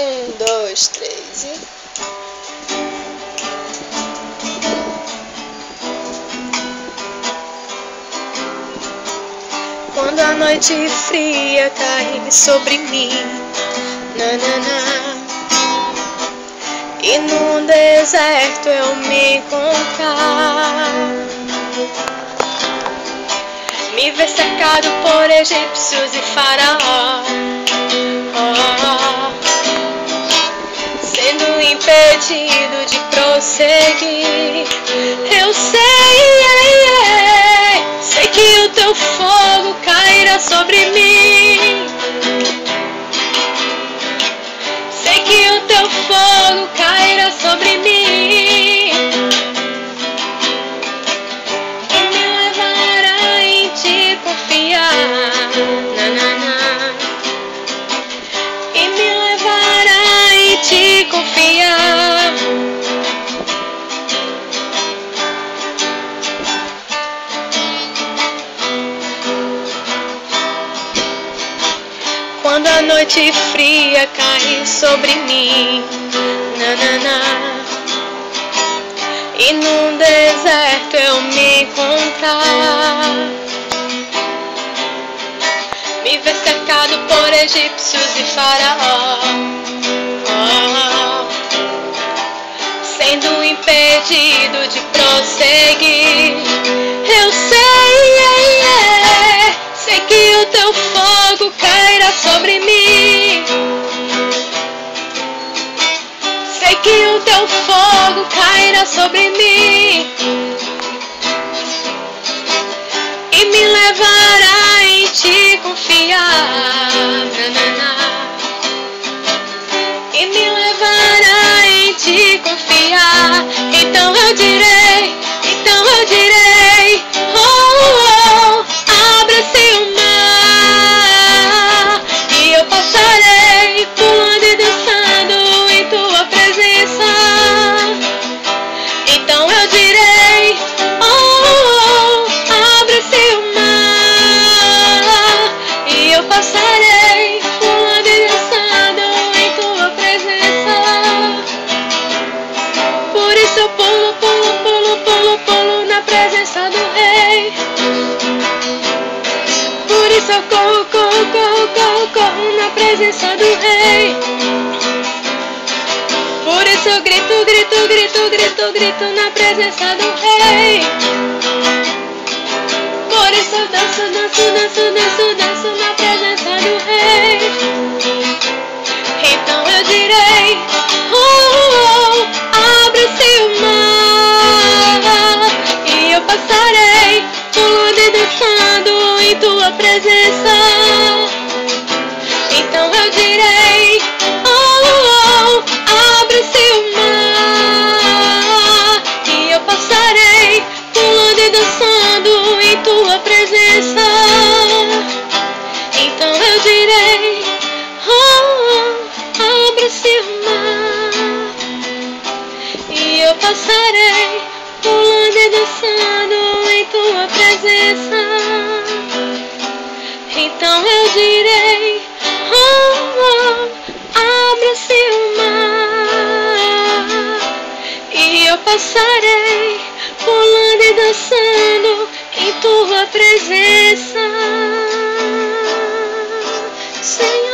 Um, dois, três e... Quando a noite fria cai sobre mim, nanana, e no deserto eu me encontrar, me ver cercado por egípcios e faraó, sendo impedido de prosseguir. Eu sei que o teu fogo cairá sobre mim. Sei que o teu fogo cairá sobre mim e me levará em te confiar, nanana, e me levará em te confiar. Quando a noite fria cai sobre mim, nanana, e no deserto eu me encontrar, me ver cercado por egípcios e faraó, sendo impedido de prosseguir. Eu sei que o teu fogo cairá sobre mim. Sei que o teu fogo cairá sobre mim e me levará em te confiar, nanana, e me levará em te confiar. Então eu direi, abre-se o mar e eu passarei pulando e dançando em tua presença. Então eu direi, abre-se o mar e eu passarei pulando e dançando em tua presença. Por isso eu pulo, pulo, pulo, pulo, pulo na presença do Rei. Por isso eu corro, corro, corro, corro, corro na presença do Rei. Por isso eu grito, grito, grito, grito, grito na presença do Rei. Por isso eu danço, danço, danço, danço, danço na presença do Rei. Então eu direi, abre-se o mar e eu passarei pulando e dançando em tua presença. Então eu direi, abre-se o mar e eu passarei pulando e dançando em tua presença. Então eu direi, abre-se o mar e eu passarei pulando e dançando em tua presença. Então eu direi, abre-se o mar e eu passarei pulando e dançando em tua presença, Senhor.